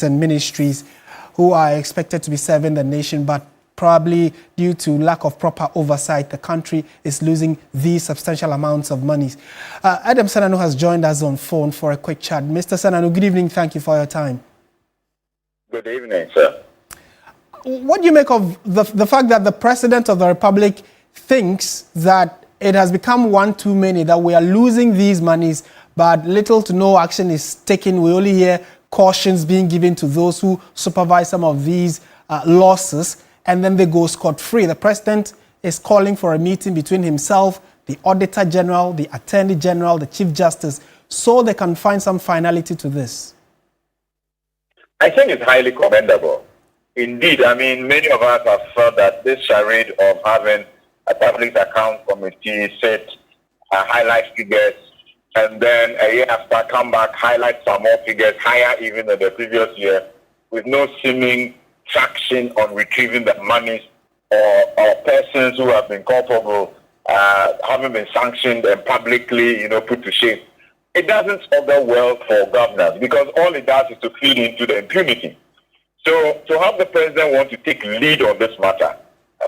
and ministries who are expected to be serving the nation, but probably due to lack of proper oversight, the country is losing these substantial amounts of money. Adam Sananu has joined us on phone for a quick chat. Mr. Sananu, good evening. Thank you for your time. Good evening, sir. What do you make of the fact that the President of the Republic thinks that it has become one too many, that we are losing these monies, but little to no action is taken? We only hear cautions being given to those who supervise some of these losses, and then they go scot-free. The President is calling for a meeting between himself, the Auditor General, the Attorney General, the Chief Justice, so they can find some finality to this. I think it's highly commendable. Indeed, I mean, many of us have felt that this charade of having a public account committee set highlight figures, and then a year after come back, highlight some more figures higher even than the previous year, with no seeming traction on retrieving the monies or persons who have been culpable having been sanctioned and publicly, put to shame. It doesn't augur well for governors, because all it does is to feed into the impunity. So to have the president want to take lead on this matter,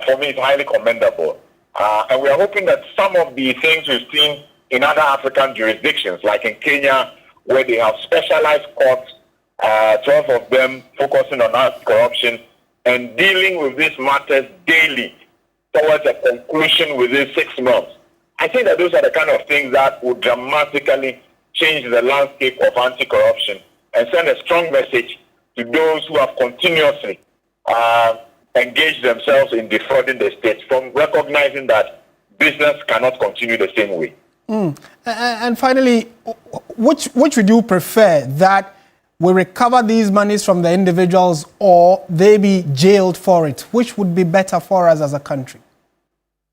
for me, it's highly commendable. And we are hoping that some of the things we've seen in other African jurisdictions, like in Kenya, where they have specialized courts, 12 of them focusing on corruption and dealing with these matters daily towards a conclusion within 6 months. I think that those are the kind of things that would dramatically change the landscape of anti-corruption and send a strong message to those who have continuously engaged themselves in defrauding the state, from recognizing that business cannot continue the same way. And finally, which would you prefer, that we recover these monies from the individuals or they be jailed for it? Which would be better for us as a country?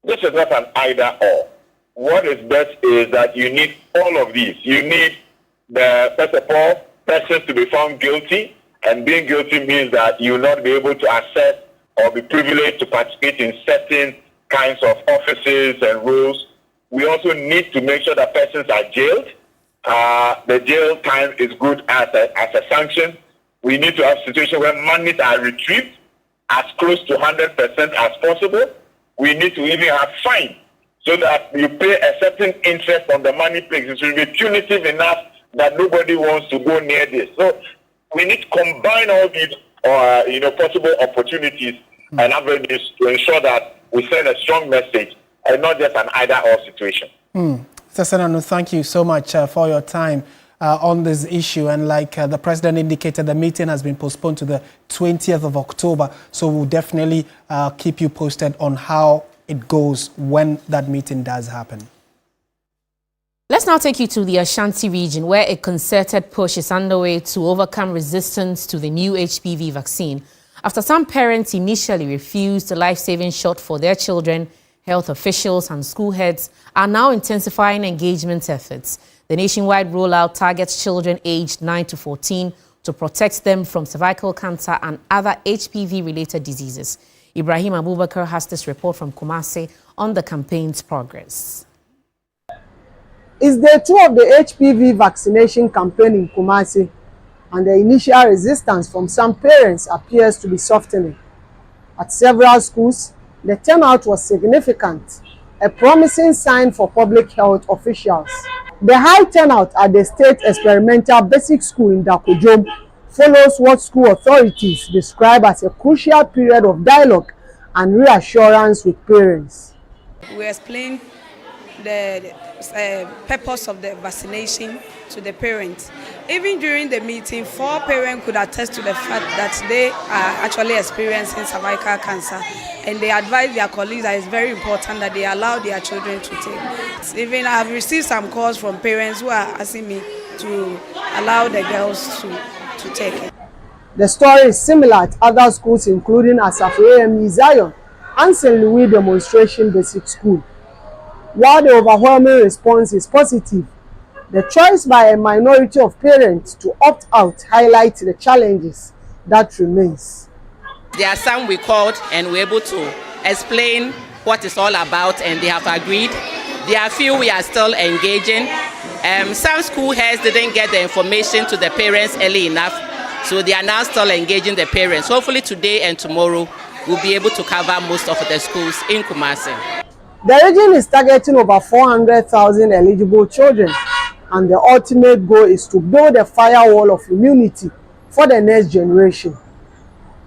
This is not an either or. What is best is that you need all of these. You need, first of all, persons to be found guilty, and being guilty means that you will not be able to access or be privileged to participate in certain kinds of offices and roles. We also need to make sure that persons are jailed. The jail time is good as a sanction. We need to have a situation where monies are retrieved as close to 100% as possible. We need to even have fines so that you pay a certain interest on the money paid. It will be punitive enough that nobody wants to go near this. So we need to combine all these possible opportunities and avenues to ensure that we send a strong message and not just an either-or situation. Mr. Sananu, thank you so much for your time on this issue. And like the President indicated, the meeting has been postponed to the 20th of October. So we'll definitely keep you posted on how it goes when that meeting does happen. Let's now take you to the Ashanti region, where a concerted push is underway to overcome resistance to the new HPV vaccine. After some parents initially refused the life-saving shot for their children, health officials and school heads are now intensifying engagement efforts. The nationwide rollout targets children aged 9 to 14 to protect them from cervical cancer and other HPV-related diseases. Ibrahim Abubakar has this report from Kumasi on the campaign's progress. It's day 2 of the HPV vaccination campaign in Kumasi, and the initial resistance from some parents appears to be softening. At several schools, the turnout was significant, a promising sign for public health officials. The high turnout at the State Experimental Basic School in Dakojom follows what school authorities describe as a crucial period of dialogue and reassurance with parents. We explained the purpose of the vaccination to the parents. Even during the meeting, 4 parents could attest to the fact that they are actually experiencing cervical cancer, and they advise their colleagues that it's very important that they allow their children to take. Even I've received some calls from parents who are asking me to allow the girls to take it. The story is similar at other schools, including Asafo AME Zion and St. Louis Demonstration Basic School. While the overwhelming response is positive, the choice by a minority of parents to opt out highlights the challenges that remains. There are some we called and were able to explain what it's all about, and they have agreed. There are few we are still engaging. Some school heads didn't get the information to the parents early enough. So they are now still engaging the parents. Hopefully today and tomorrow, we'll be able to cover most of the schools in Kumasi. The region is targeting over 400,000 eligible children, and the ultimate goal is to build a firewall of immunity for the next generation.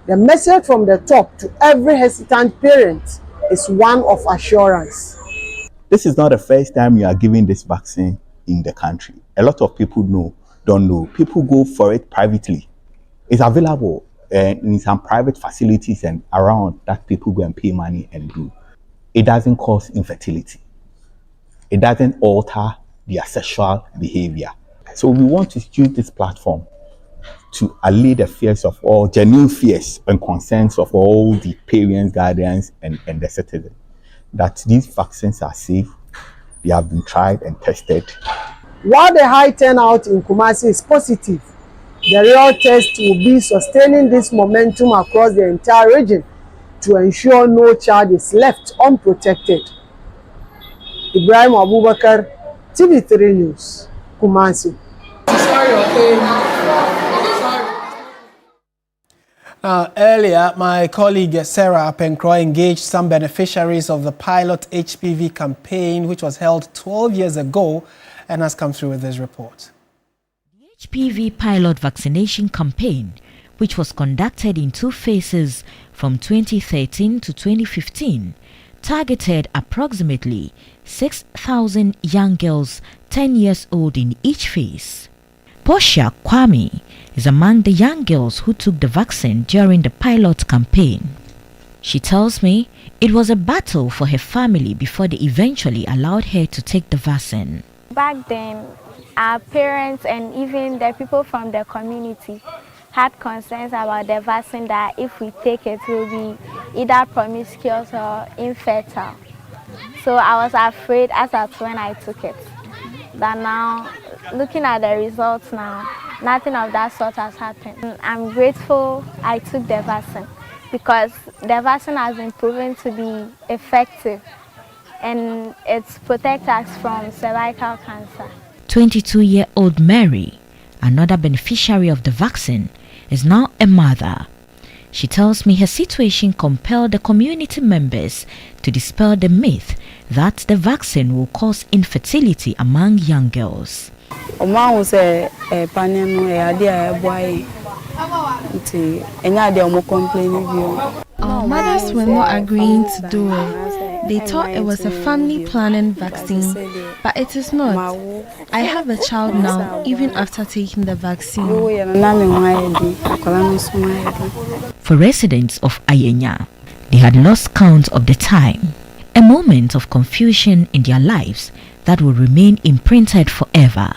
The message from the top to every hesitant parent is one of assurance. This is not the first time you are giving this vaccine in the country. A lot of people don't know. People go for it privately. It's available in some private facilities and around that people go and pay money and do. It doesn't cause infertility. It doesn't alter their sexual behavior. So we want to use this platform to allay the fears of all, genuine fears and concerns of all the parents, guardians, and the citizens, that these vaccines are safe, they have been tried and tested. While the high turnout in Kumasi is positive, the real test will be sustaining this momentum across the entire region to ensure no child is left unprotected. Ibrahim Abubakar, TV3 News, Kumasi. Earlier, my colleague Sarah Penkroy engaged some beneficiaries of the pilot HPV campaign, which was held 12 years ago, and has come through with this report. The HPV pilot vaccination campaign, which was conducted in 2 phases from 2013 to 2015, targeted approximately 6,000 young girls 10 years old in each phase. Portia Kwame is among the young girls who took the vaccine during the pilot campaign. She tells me it was a battle for her family before they eventually allowed her to take the vaccine. Back then, our parents and even the people from the community had concerns about the vaccine, that if we take it, we'll be either promiscuous or infertile. So I was afraid as at when I took it. But now, looking at the results now, nothing of that sort has happened. I'm grateful I took the vaccine because the vaccine has been proven to be effective and it protects us from cervical cancer. 22-year-old Mary, another beneficiary of the vaccine, is now a mother. She tells me her situation compelled the community members to dispel the myth that the vaccine will cause infertility among young girls. Mothers were not agreeing to do it. They thought it was a family planning vaccine, but it is not. I have a child now, even after taking the vaccine. For residents of Ayenya, they had lost count of the time, a moment of confusion in their lives that will remain imprinted forever.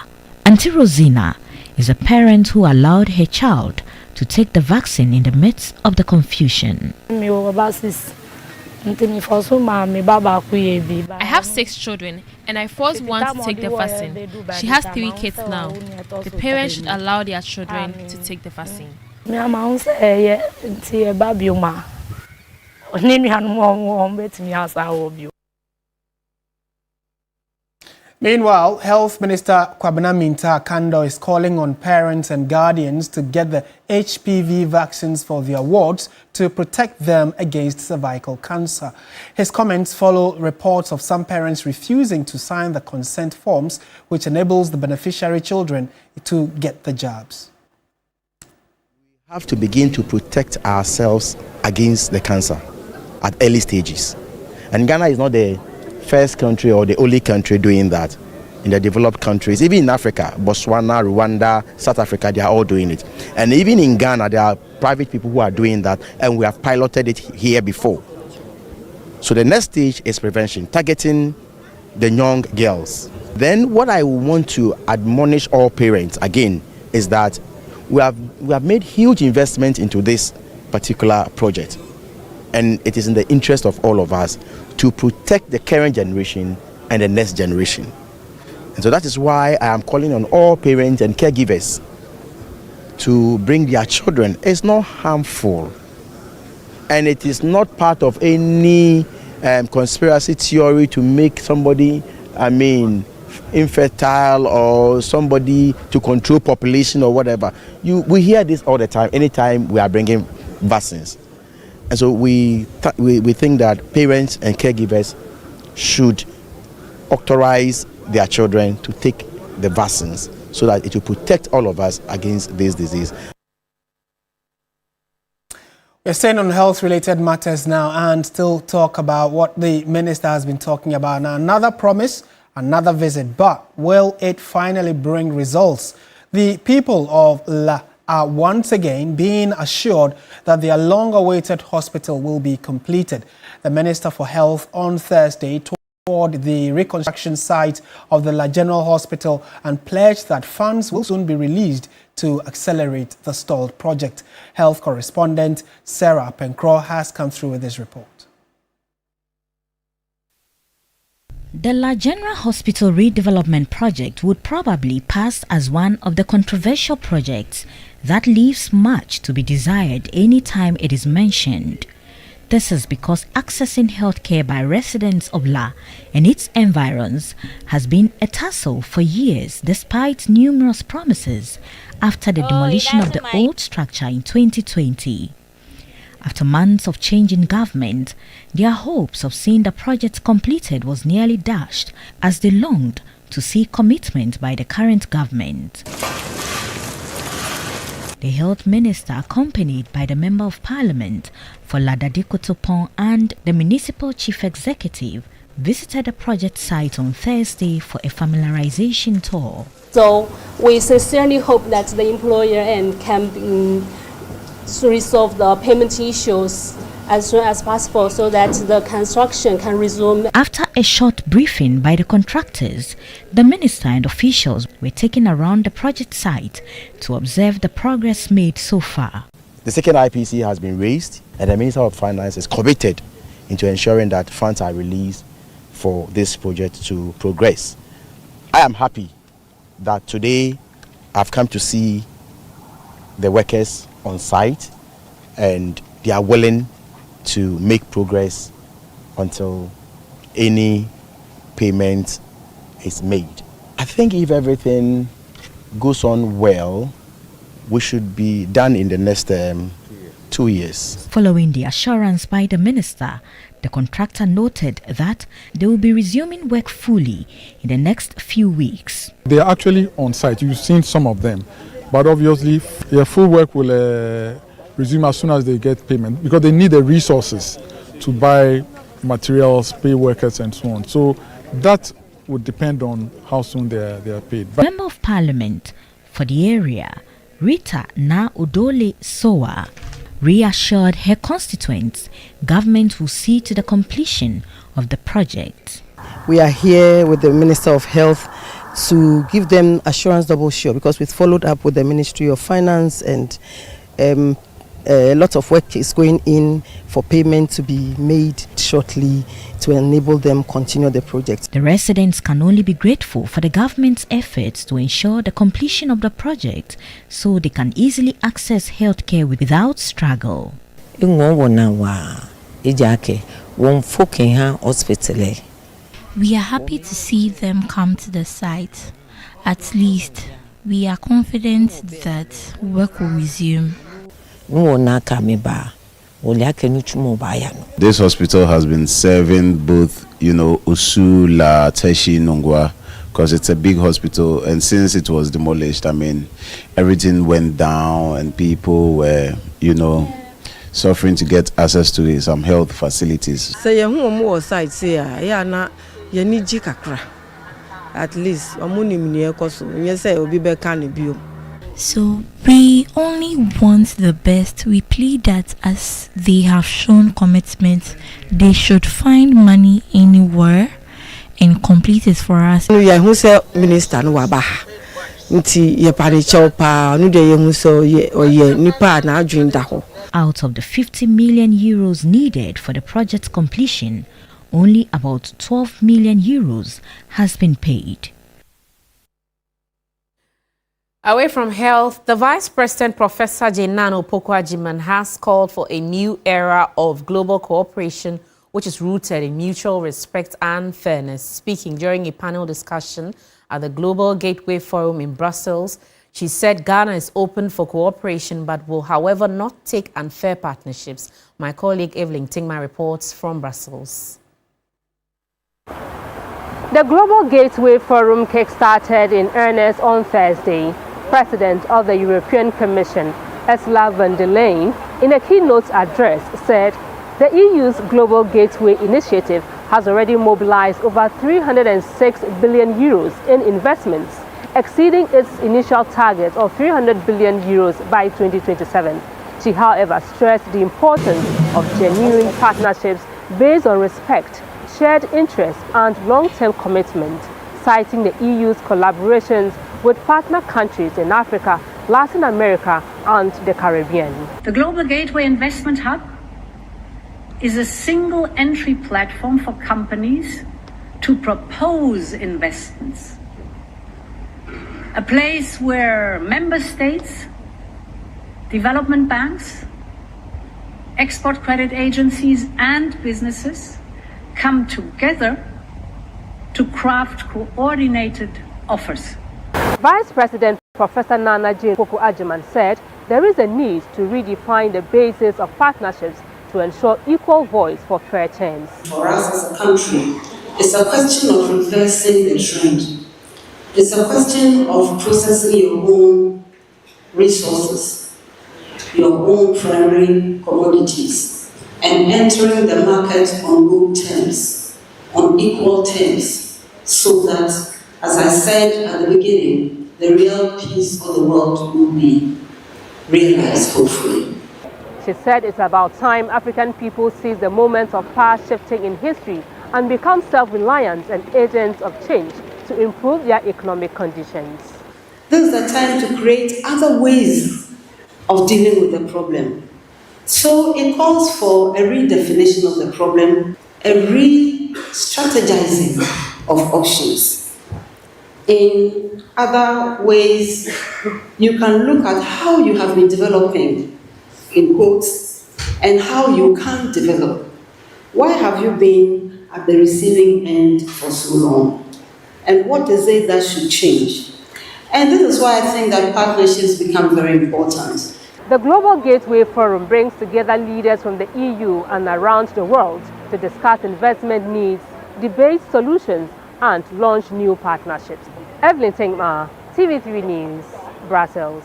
Auntie Rosina is a parent who allowed her child to take the vaccine in the midst of the confusion. I have 6 children and I forced one to take the vaccine. She has 3 kids now. The parents should allow their children to take the vaccine. Meanwhile, Health Minister Kwabena Minta Kando is calling on parents and guardians to get the HPV vaccines for their wards to protect them against cervical cancer. His comments follow reports of some parents refusing to sign the consent forms, which enables the beneficiary children to get the jabs. We have to begin to protect ourselves against the cancer at early stages. And Ghana is not the first country or the only country doing that. In the developed countries, even in Africa, Botswana, Rwanda, South Africa, they are all doing it. And even in Ghana, there are private people who are doing that, and we have piloted it here before. So the next stage is prevention, targeting the young girls. Then what I want to admonish all parents again is that we have made huge investment into this particular project. And it is in the interest of all of us to protect the current generation and the next generation. And so that is why I am calling on all parents and caregivers to bring their children. It's not harmful. And it is not part of any conspiracy theory to make somebody, infertile or somebody to control population or whatever. We hear this all the time, anytime we are bringing vaccines. And so we think that parents and caregivers should authorize their children to take the vaccines so that it will protect all of us against this disease. We're staying on health-related matters now and still talk about what the minister has been talking about. Now, another promise, another visit, but will it finally bring results? The people of La are once again being assured that their long-awaited hospital will be completed. The Minister for Health on Thursday toured the reconstruction site of the La General Hospital and pledged that funds will soon be released to accelerate the stalled project. Health correspondent Sarah Penkro has come through with this report. The La General Hospital redevelopment project would probably pass as one of the controversial projects that leaves much to be desired anytime it is mentioned. This is because accessing healthcare by residents of La and its environs has been a tussle for years despite numerous promises after the demolition of the old structure in 2020. After months of change in government, their hopes of seeing the project completed was nearly dashed as they longed to see commitment by the current government. The health minister, accompanied by the member of parliament for Ladadikotopon and the municipal chief executive, visited the project site on Thursday for a familiarization tour. So we sincerely hope that the employer end can resolve the payment issues as soon as possible so that the construction can resume. After a short briefing by the contractors, the minister and officials were taken around the project site to observe the progress made so far. The second IPC has been raised and the Minister of Finance is committed into ensuring that funds are released for this project to progress. I am happy that today I've come to see the workers on site and they are willing to make progress until any payment is made. I think if everything goes on well, we should be done in the next 2 years. Following the assurance by the minister, the contractor noted that they will be resuming work fully in the next few weeks. They are actually on site. You've seen some of them. But obviously, full work will resume as soon as they get payment because they need the resources to buy materials, pay workers and so on. So that would depend on how soon they are paid. Member of Parliament for the area, Rita Na Odole Sowa, reassured her constituents government will see to the completion of the project. We are here with the Minister of Health to give them assurance double sure because we followed up with the Ministry of Finance and a lot of work is going in for payment to be made shortly to enable them continue the project. The residents can only be grateful for the government's efforts to ensure the completion of the project so they can easily access healthcare without struggle. We are happy to see them come to the site. At least, we are confident that work will resume. This hospital has been serving both, Osu, La, Teshi, Nongwa, because it's a big hospital. And since it was demolished, everything went down and people were, suffering to get access to some health facilities. At least, so we only want the best. We plead that as they have shown commitment, they should find money anywhere and complete it for us. Out of the 50 million euros needed for the project's completion, only about 12 million euros has been paid. Away from health, the Vice President, Professor Jenano Pokwajiman, has called for a new era of global cooperation, which is rooted in mutual respect and fairness. Speaking during a panel discussion at the Global Gateway Forum in Brussels. She said Ghana is open for cooperation but will, however, not take unfair partnerships. My colleague Evelyn Tingma reports from Brussels. The Global Gateway Forum kick-started in earnest on Thursday. President of the European Commission, Ursula von der Leyen, in a keynote address, said the EU's Global Gateway initiative has already mobilized over 306 billion euros in investments, exceeding its initial target of 300 billion euros by 2027. She, however, stressed the importance of genuine partnerships based on respect, shared interests and long-term commitment, citing the EU's collaborations with partner countries in Africa, Latin America and the Caribbean. The Global Gateway Investment Hub is a single entry platform for companies to propose investments. A place where member states, development banks, export credit agencies and businesses come together to craft coordinated offers. Vice President Professor Nana J. Poku-Agyeman said there is a need to redefine the basis of partnerships to ensure equal voice for fair terms. For us as a country, it's a question of reversing the trend. It's a question of processing your own resources, your own primary commodities, and entering the market on good terms, on equal terms, so that, as I said at the beginning, the real peace of the world will be realized, hopefully. She said it's about time African people seize the moment of power shifting in history and become self-reliant and agents of change to improve their economic conditions. This is the time to create other ways of dealing with the problem. So it calls for a redefinition of the problem, a re-strategizing of options. In other ways, you can look at how you have been developing, in quotes, and how you can't develop. Why have you been at the receiving end for so long? And what is it that should change? And this is why I think that partnerships become very important. The Global Gateway Forum brings together leaders from the EU and around the world to discuss investment needs, debate solutions, and launch new partnerships. Evelyn Tingma, TV3 News, Brussels.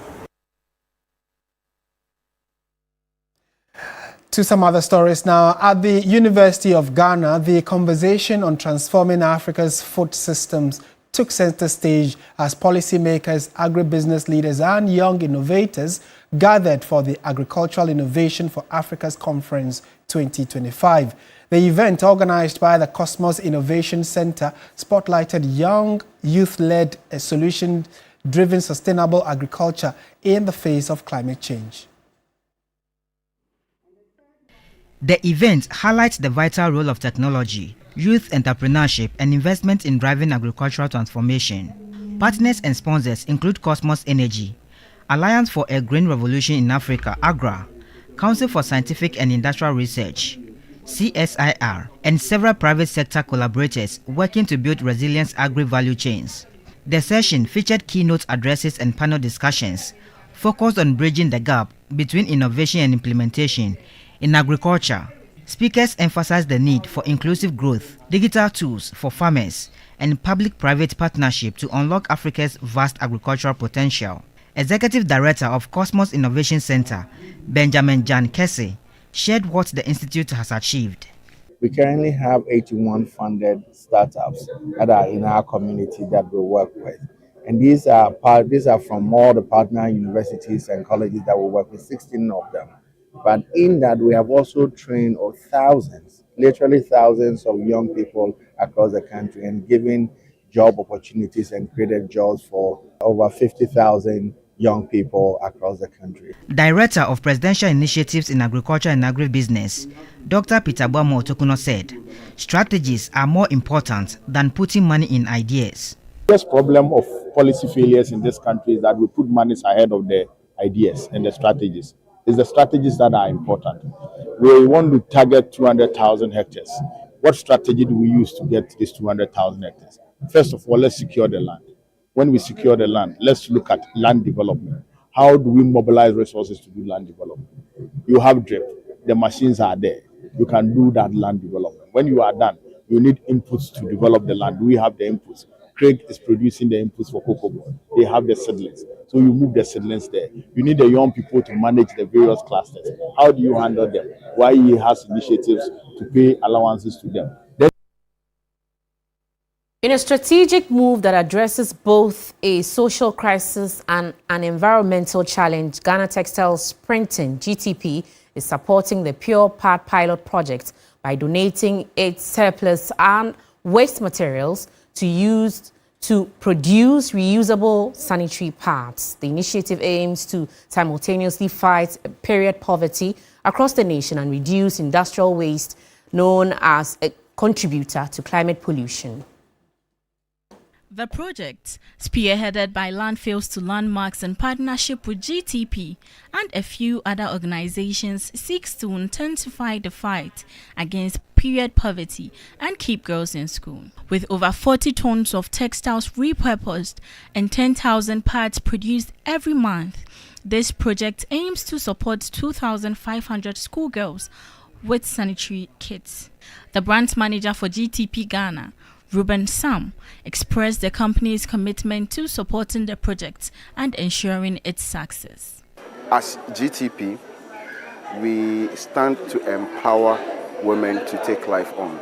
To some other stories now. At the University of Ghana, the conversation on transforming Africa's food systems took center stage as policymakers, agribusiness leaders and young innovators gathered for the Agricultural Innovation for Africa's Conference 2025. The event, organized by the Cosmos Innovation Center, spotlighted young, youth-led, solution-driven sustainable agriculture in the face of climate change. The event highlights the vital role of technology, youth entrepreneurship, and investment in driving agricultural transformation. Partners and sponsors include Cosmos Energy, Alliance for a Green Revolution in Africa, AGRA, Council for Scientific and Industrial Research, CSIR, and several private sector collaborators working to build resilient agri-value chains. The session featured keynote addresses and panel discussions focused on bridging the gap between innovation and implementation in agriculture. Speakers emphasized the need for inclusive growth, digital tools for farmers, and public-private partnership to unlock Africa's vast agricultural potential. Executive Director of Cosmos Innovation Center, Benjamin Jan Kesse, shared what the institute has achieved. We currently have 81 funded startups that are in our community that we work with. And these are from all the partner universities and colleges that we work with, 16 of them. But in that, we have also trained thousands, literally thousands of young people across the country and given job opportunities and created jobs for over 50,000 young people across the country. Director of Presidential Initiatives in Agriculture and Agribusiness, Dr. Peter Boamo Otokuno said, strategies are more important than putting money in ideas. The biggest problem of policy failures in this country is that we put money ahead of the ideas and the strategies. It's the strategies that are important. We want to target 200,000 hectares. What strategy do we use to get these 200,000 hectares? First of all, let's secure the land. When we secure the land, let's look at land development. How do we mobilize resources to do land development? You have drip, the machines are there. You can do that land development. When you are done, you need inputs to develop the land. We have the inputs. Craig is producing the inputs for cocoa. They have the seedlings. So you move the seedlings there. You need the young people to manage the various clusters. How do you handle them? Why he has initiatives to pay allowances to them. In a strategic move that addresses both a social crisis and an environmental challenge, Ghana Textiles Printing, GTP, is supporting the Pure Part pilot project by donating its surplus and waste materials to use to produce reusable sanitary pads. The initiative aims to simultaneously fight period poverty across the nation and reduce industrial waste known as a contributor to climate pollution. The project, spearheaded by Landfills to Landmarks in partnership with GTP and a few other organizations, seeks to intensify the fight against period poverty and keep girls in school. With over 40 tons of textiles repurposed and 10,000 pads produced every month, this project aims to support 2,500 schoolgirls with sanitary kits. The brand manager for GTP Ghana, Ruben Sam, expressed the company's commitment to supporting the project and ensuring its success. As GTP, we stand to empower women to take life on.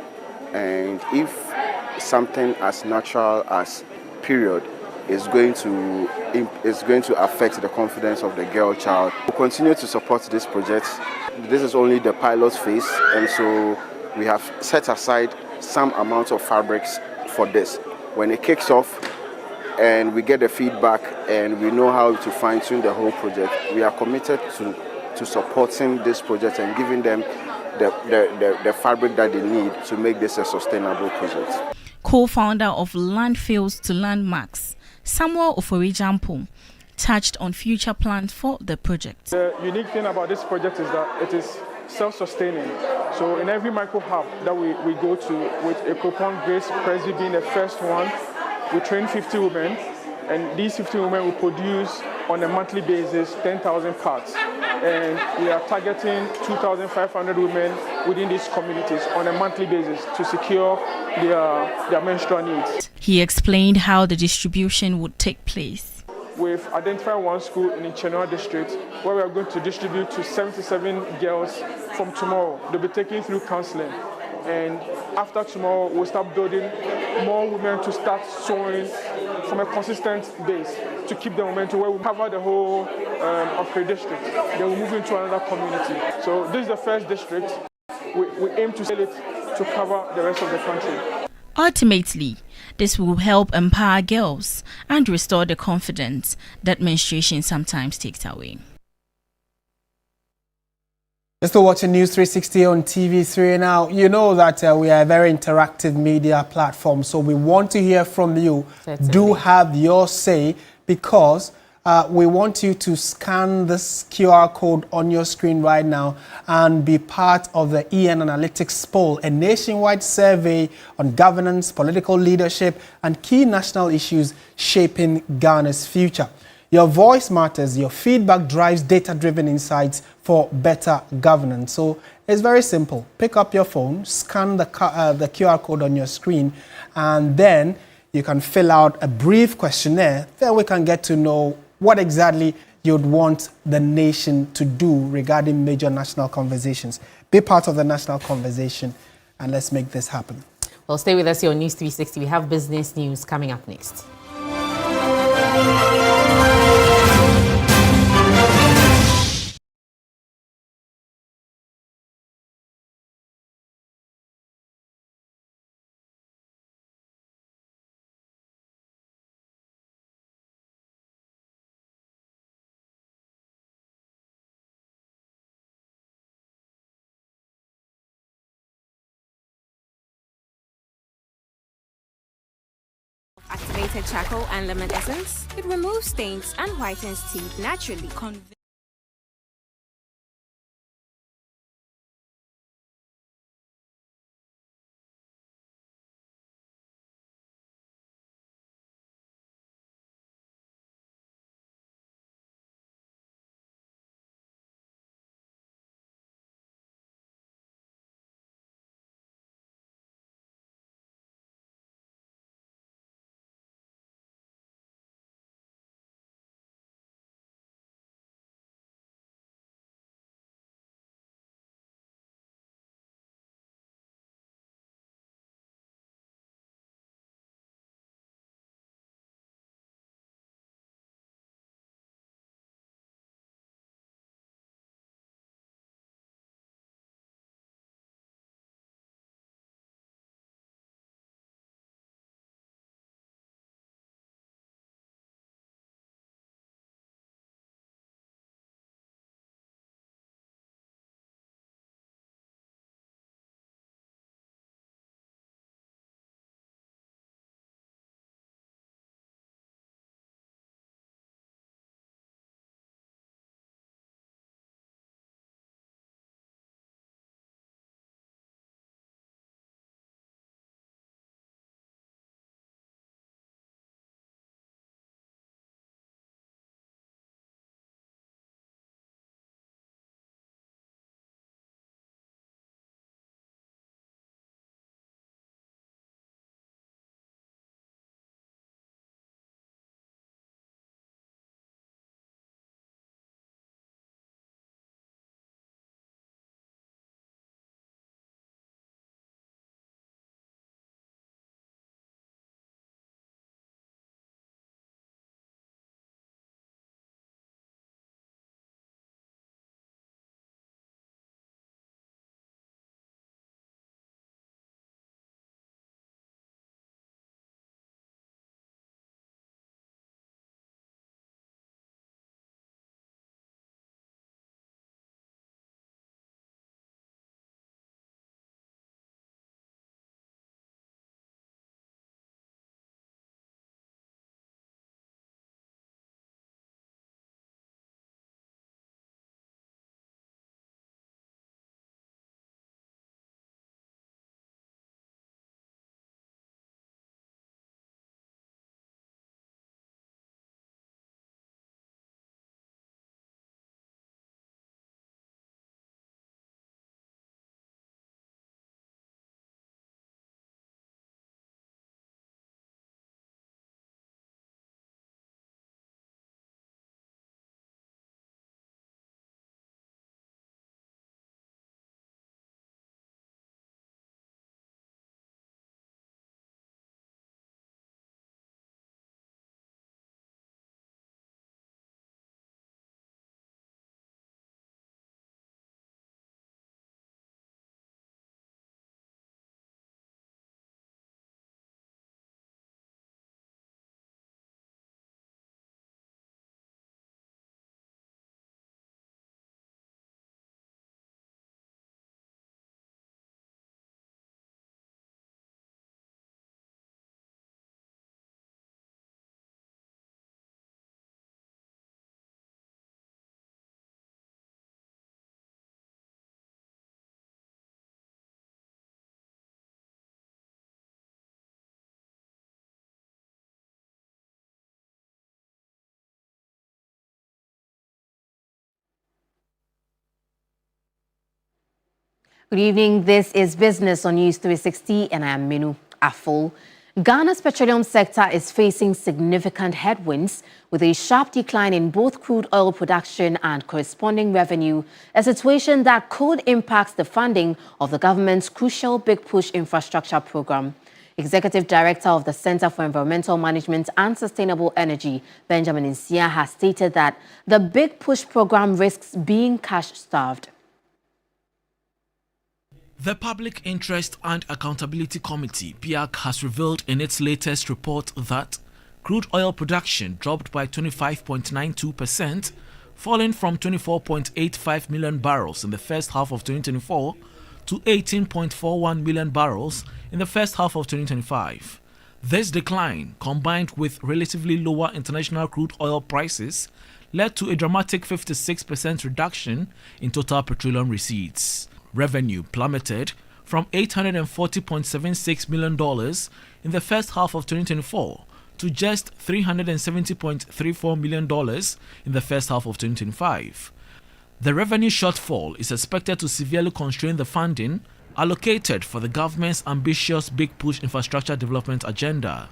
And if something as natural as period is going to affect the confidence of the girl child, we'll continue to support this project. This is only the pilot phase, and so we have set aside some amount of fabrics for this. When it kicks off and we get the feedback and we know how to fine-tune the whole project, we are committed to supporting this project and giving them the fabric that they need to make this a sustainable project. Co-founder of Landfills to Landmarks, Samuel Oforijampo, touched on future plans for the project. The unique thing about this project is that it is self-sustaining. So in every micro hub that we go to, with a coupon Grace Prezi being the first one, we train 50 women, and these 50 women will produce on a monthly basis 10,000 parts. And we are targeting 2,500 women within these communities on a monthly basis to secure their menstrual needs. He explained how the distribution would take place. We've identified one school in the Chenora district where we are going to distribute to 77 girls from tomorrow. They'll be taken through counseling. And after tomorrow, we'll start building more women to start sewing from a consistent base to keep the momentum where we cover the whole of the district. Then we'll move into another community. So this is the first district. We aim to scale it to cover the rest of the country. Ultimately, this will help empower girls and restore the confidence that menstruation sometimes takes away. You're still watching News 360 on TV3 now. You know that we are a very interactive media platform, so we want to hear from you. Certainly. Do have your say, because we want you to scan this QR code on your screen right now and be part of the EN Analytics poll, a nationwide survey on governance, political leadership, and key national issues shaping Ghana's future. Your voice matters. Your feedback drives data-driven insights for better governance. So it's very simple. Pick up your phone, scan the QR code on your screen, and then you can fill out a brief questionnaire. Then we can get to know what exactly you'd want the nation to do regarding major national conversations. Be part of the national conversation, and let's make this happen. Well, stay with us here on News 360. We have business news coming up next. Activated charcoal and lemon essence. It removes stains and whitens teeth naturally. Good evening. This is Business on News 360, and I am Minu Afol. Ghana's petroleum sector is facing significant headwinds, with a sharp decline in both crude oil production and corresponding revenue, a situation that could impact the funding of the government's crucial Big Push infrastructure program. Executive Director of the Center for Environmental Management and Sustainable Energy, Benjamin Nsia, has stated that the Big Push program risks being cash-starved. The Public Interest and Accountability Committee, PIAC, has revealed in its latest report that crude oil production dropped by 25.92%, falling from 24.85 million barrels in the first half of 2024 to 18.41 million barrels in the first half of 2025. This decline, combined with relatively lower international crude oil prices, led to a dramatic 56% reduction in total petroleum receipts. Revenue plummeted from $840.76 million in the first half of 2024 to just $370.34 million in the first half of 2025. The revenue shortfall is expected to severely constrain the funding allocated for the government's ambitious Big Push infrastructure development agenda.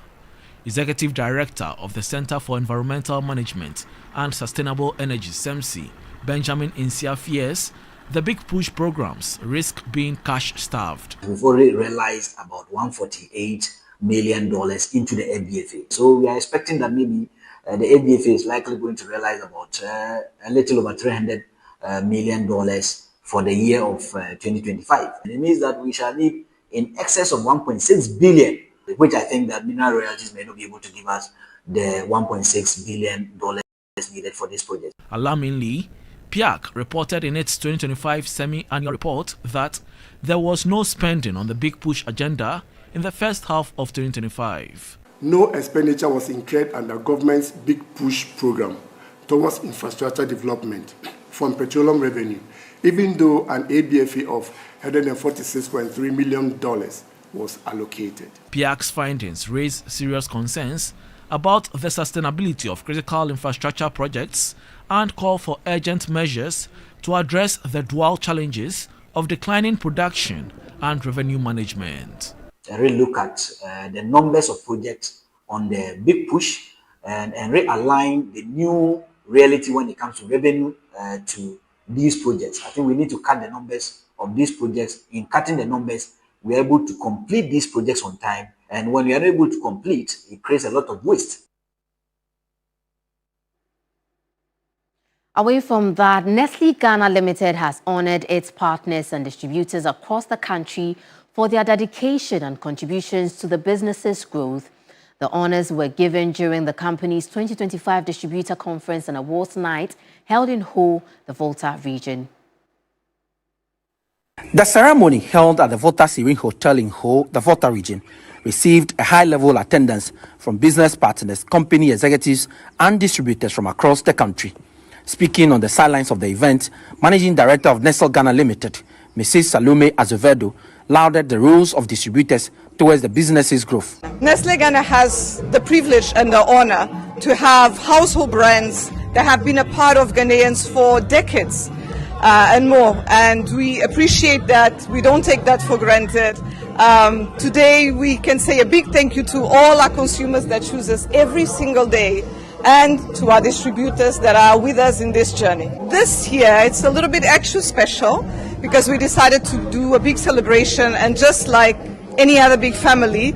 Executive Director of the Center for Environmental Management and Sustainable Energy, CEMSI, Benjamin Nsia, fears the Big Push programs risk being cash-starved. We've already realized about $148 million into the ABFA. So we are expecting that maybe the ABFA is likely going to realize about a little over $300 million for the year of 2025. And it means that we shall need in excess of 1.6 billion, which I think that mineral royalties may not be able to give us the $1.6 billion needed for this project. Alarmingly, PIAC reported in its 2025 semi-annual report that there was no spending on the Big Push agenda in the first half of 2025. No expenditure was incurred under government's Big Push program towards infrastructure development from petroleum revenue, even though an ABFA of $146.3 million was allocated. PIAC's findings raise serious concerns about the sustainability of critical infrastructure projects and call for urgent measures to address the dual challenges of declining production and revenue management. I really look at the numbers of projects on the Big Push and realign the new reality when it comes to revenue to these projects. I think we need to cut the numbers of these projects. In cutting the numbers, we are able to complete these projects on time. And when we are able to complete, it creates a lot of waste. Away from that, Nestle Ghana Limited has honored its partners and distributors across the country for their dedication and contributions to the business's growth. The honors were given during the company's 2025 Distributor Conference and Awards Night held in Ho, the Volta region. The ceremony, held at the Volta Serene Hotel in Ho, the Volta region, received a high-level attendance from business partners, company executives, and distributors from across the country. Speaking on the sidelines of the event, Managing Director of Nestle Ghana Limited, Mrs. Salome Azevedo, lauded the roles of distributors towards the business's growth. Nestle Ghana has the privilege and the honor to have household brands that have been a part of Ghanaians for decades and more. And we appreciate that. We don't take that for granted. Today, we can say a big thank you to all our consumers that choose us every single day, and to our distributors that are with us in this journey. This year, it's a little bit extra special because we decided to do a big celebration, and just like any other big family,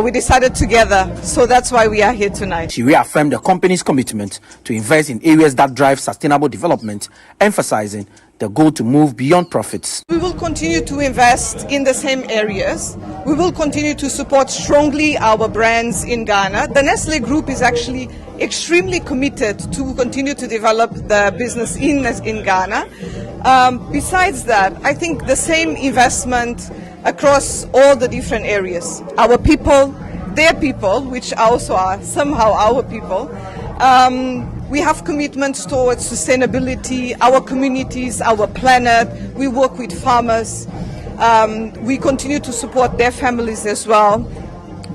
we decided together. So that's why we are here tonight. She reaffirmed the company's commitment to invest in areas that drive sustainable development, emphasizing the goal to move beyond profits. We will continue to invest in the same areas. We will continue to support strongly our brands in Ghana. The Nestle Group is actually extremely committed to continue to develop the business in Ghana. Besides that, I think the same investment across all the different areas. Our people, their people, which also are somehow our people, we have commitments towards sustainability, our communities, our planet. We work with farmers. We continue to support their families as well.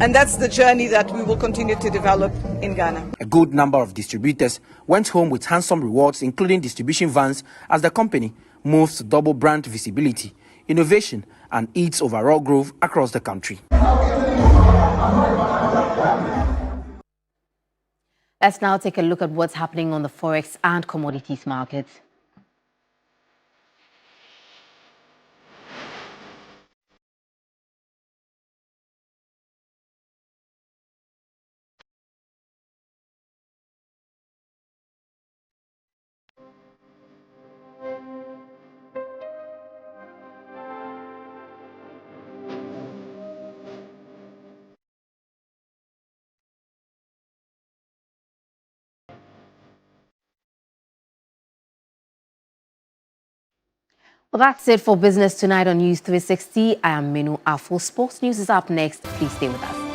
And that's the journey that we will continue to develop in Ghana. A good number of distributors went home with handsome rewards, including distribution vans, as the company moves to double brand visibility innovation, and its overall growth across the country. Let's now take a look at what's happening on the forex and commodities markets. Well, that's it for Business Tonight on News 360. I am Minu Afo. Sports News is up next. Please stay with us.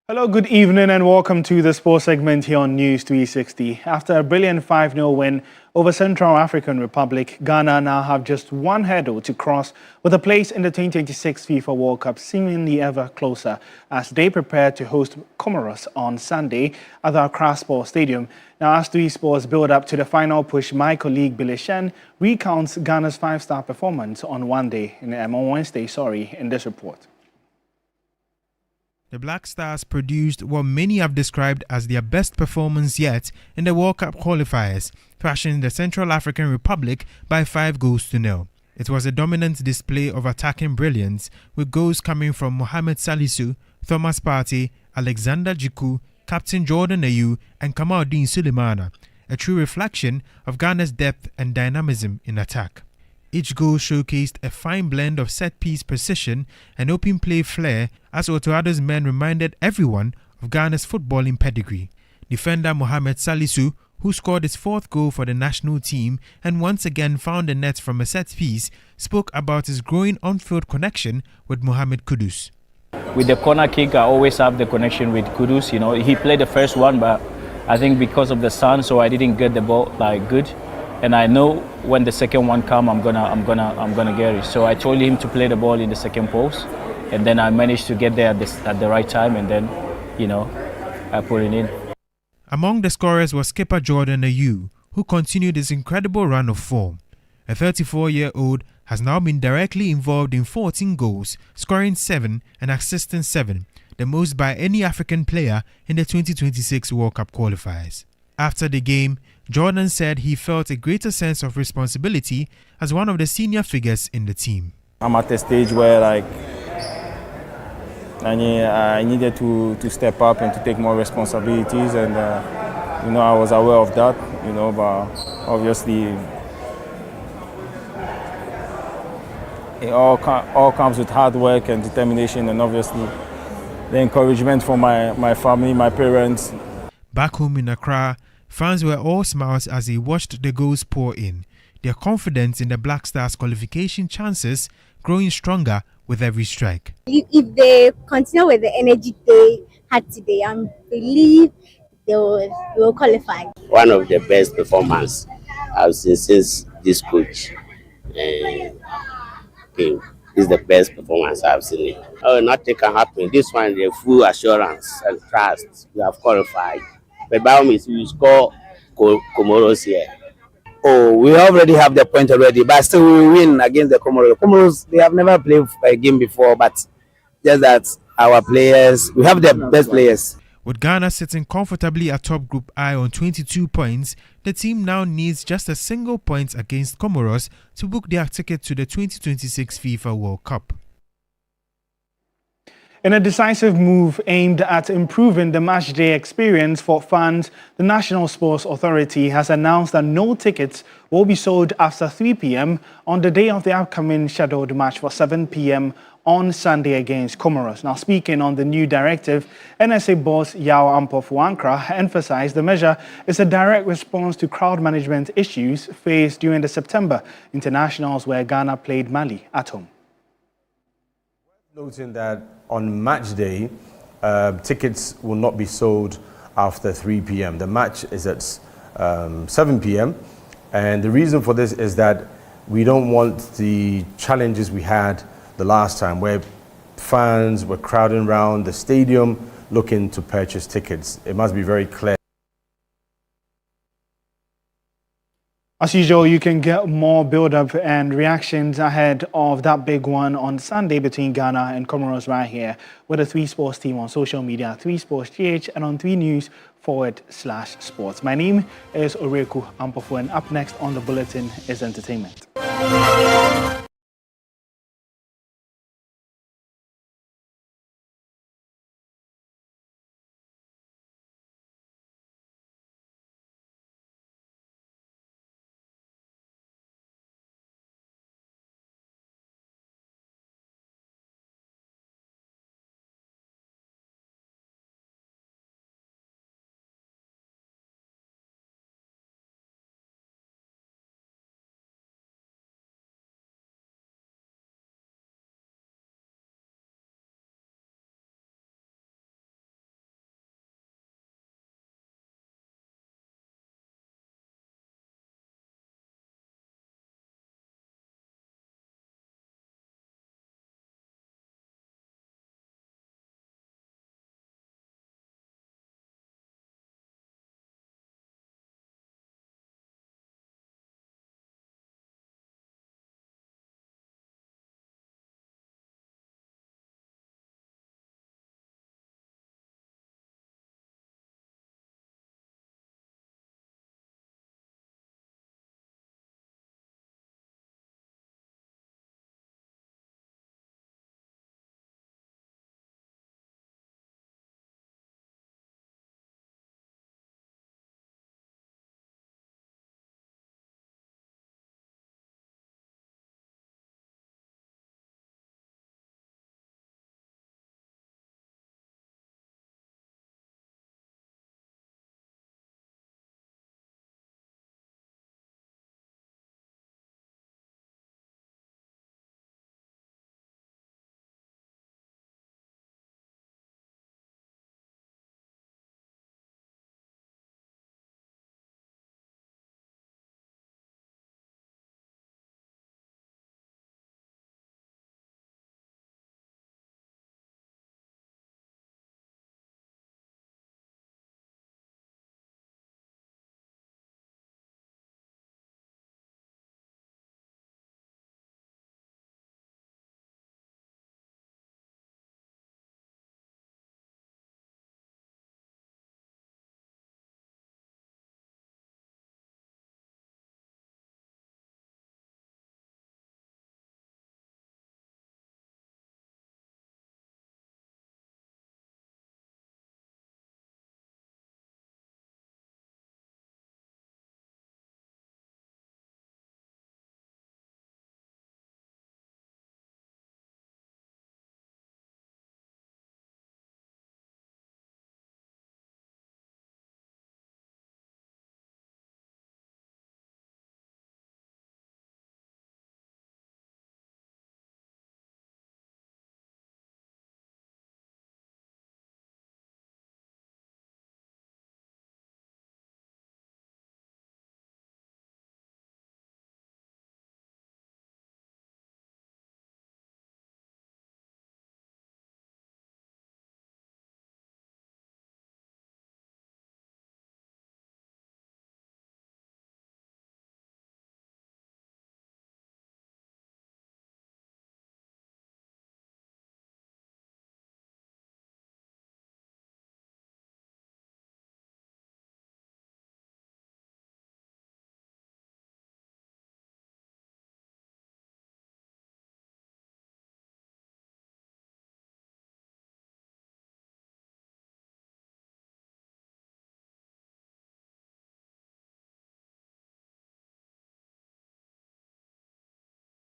Hello, good evening and welcome to the sports segment here on News 360. After a brilliant 5-0 win over Central African Republic, Ghana now have just one hurdle to cross with a place in the 2026 FIFA World Cup seemingly ever closer as they prepare to host Comoros on Sunday at the Accra Sports Stadium. Now, as 3 Sports build up to the final push, my colleague Billy Shen recounts Ghana's 5-star performance on Wednesday in this report. The Black Stars produced what many have described as their best performance yet in the World Cup qualifiers, thrashing the Central African Republic by 5-0. It was a dominant display of attacking brilliance, with goals coming from Mohamed Salisu, Thomas Partey, Alexander Djiku, Captain Jordan Ayew and Kamaldeen Sulemana, a true reflection of Ghana's depth and dynamism in attack. Each goal showcased a fine blend of set-piece precision and open play flair as Otoado's men reminded everyone of Ghana's footballing pedigree. Defender Mohamed Salisu, who scored his 4th goal for the national team and once again found the net from a set-piece, spoke about his growing on-field connection with Mohamed Kudus. With the corner kick, I always have the connection with Kudus. You know, he played the first one, but I think because of the sun, so I didn't get the ball good. And I know when the second one comes, I'm gonna get it. So I told him to play the ball in the second post, and then I managed to get there at the right time, and then, I put it in. Among the scorers was skipper Jordan Ayew, who continued his incredible run of form. A 34-year-old has now been directly involved in 14 goals, scoring 7 and assisting 7, the most by any African player in the 2026 World Cup qualifiers. After the game, Jordan said he felt a greater sense of responsibility as one of the senior figures in the team. I'm at a stage where I needed to step up and to take more responsibilities, and I was aware of that, but obviously it all comes with hard work and determination, and obviously the encouragement from my family, my parents. Back home in Accra, fans were all smiles as they watched the goals pour in, their confidence in the Black Stars' qualification chances growing stronger with every strike. If they continue with the energy they had today, I believe they will qualify. One of the best performances I've seen since this coach came. This is the best performance I've seen. Oh, nothing can happen. This one, the full assurance and trust. We have qualified. But by all means, we score Comoros here. Oh, we already have the point already, but still we will win against the Comoros. Comoros, they have never played a game before, but just that our players, we have the best players. With Ghana sitting comfortably atop Group I on 22 points, the team now needs just a single point against Comoros to book their ticket to the 2026 FIFA World Cup. In a decisive move aimed at improving the matchday experience for fans, the National Sports Authority has announced that no tickets will be sold after 3 p.m. on the day of the upcoming scheduled match for 7 p.m. on Sunday against Comoros. Now, speaking on the new directive, NSA boss Yao Ampofo-Ankra emphasized the measure is a direct response to crowd management issues faced during the September internationals where Ghana played Mali at home. Noting that on match day, tickets will not be sold after 3 p.m. The match is at 7 p.m. And the reason for this is that we don't want the challenges we had the last time where fans were crowding around the stadium looking to purchase tickets. It must be very clear. As usual, you can get more build-up and reactions ahead of that big one on Sunday between Ghana and Comoros right here with the 3 Sports team on social media, 3 Sports GH, and on 3 News/sports. My name is Oreku Ampofo, and up next on the bulletin is entertainment.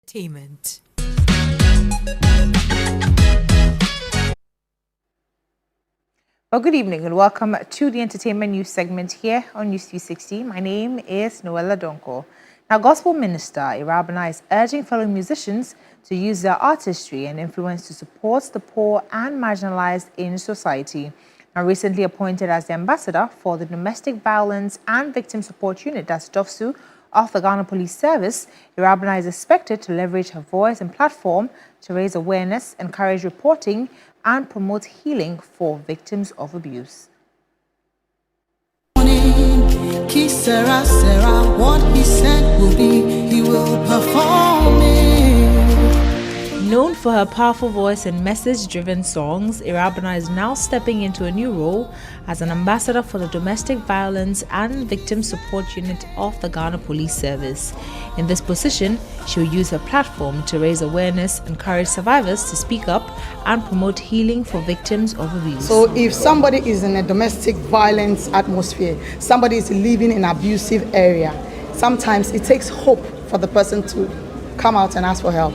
Entertainment. Well, good evening and welcome to the entertainment news segment here on News360. My name is Noella Donko. Now, gospel minister Irabana is urging fellow musicians to use their artistry and influence to support the poor and marginalized in society. Now, recently appointed as the ambassador for the Domestic Violence and Victim Support Unit, that's DOVSU, of the Ghana Police Service, Irabana is expected to leverage her voice and platform to raise awareness, encourage reporting, and promote healing for victims of abuse. What he said will be, he will perform it. Known for her powerful voice and message-driven songs, Irabana is now stepping into a new role as an ambassador for the Domestic Violence and Victim Support Unit of the Ghana Police Service. In this position, she will use her platform to raise awareness, encourage survivors to speak up, and promote healing for victims of abuse. So if somebody is in a domestic violence atmosphere, somebody is living in an abusive area, sometimes it takes hope for the person to come out and ask for help.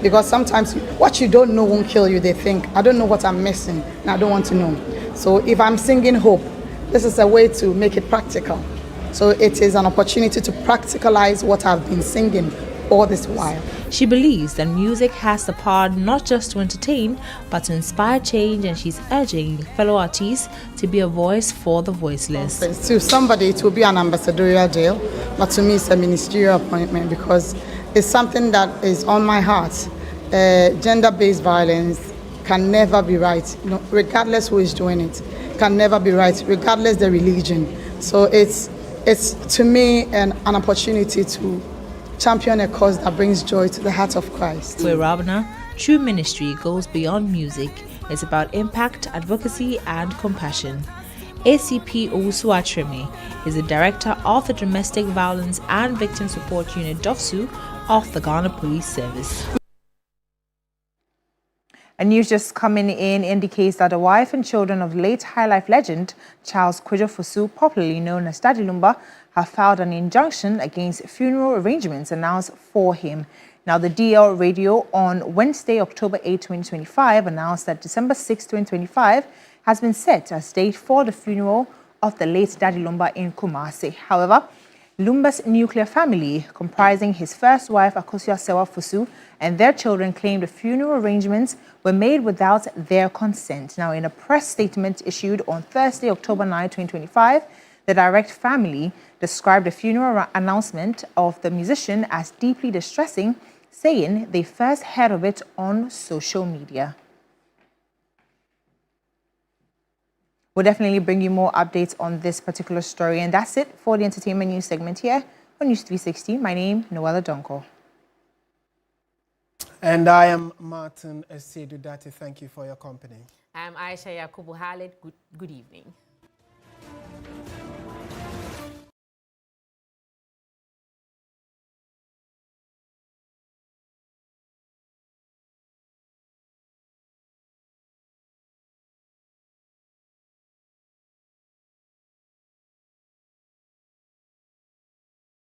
Because sometimes what you don't know won't kill you. They think, I don't know what I'm missing, and I don't want to know. So if I'm singing hope, this is a way to make it practical. So it is an opportunity to practicalize what I've been singing all this while. She believes that music has the power not just to entertain, but to inspire change, and she's urging fellow artists to be a voice for the voiceless. To somebody, it will be an ambassadorial deal, but to me it's a ministerial appointment because it's something that is on my heart. Gender-based violence can never be right, regardless who is doing it. Can never be right, regardless the religion. So it's to me an opportunity to champion a cause that brings joy to the heart of Christ. For Irabana, true ministry goes beyond music. It's about impact, advocacy, and compassion. ACP Owusu Atreme is the director of the Domestic Violence and Victim Support Unit DOVSU of the Ghana Police Service. A news just coming in indicates that the wife and children of late High Life legend Charles Kwadwo Fosu, popularly known as Daddy Lumba, have filed an injunction against funeral arrangements announced for him. Now, the DL Radio on Wednesday, October 8, 2025, announced that December 6, 2025 has been set as date for the funeral of the late Daddy Lumba in Kumasi. However, Lumba's nuclear family, comprising his first wife, Akosua Sewa Fosu, and their children claimed the funeral arrangements were made without their consent. Now, in a press statement issued on Thursday, October 9, 2025, the direct family described the funeral announcement of the musician as deeply distressing, saying they first heard of it on social media. We'll definitely bring you more updates on this particular story. And that's it for the entertainment news segment here on News360. My name, Noella Donko. And I am Martin Asiedu-Dartey. Thank you for your company. I'm Ayisha Yakubu. Good evening.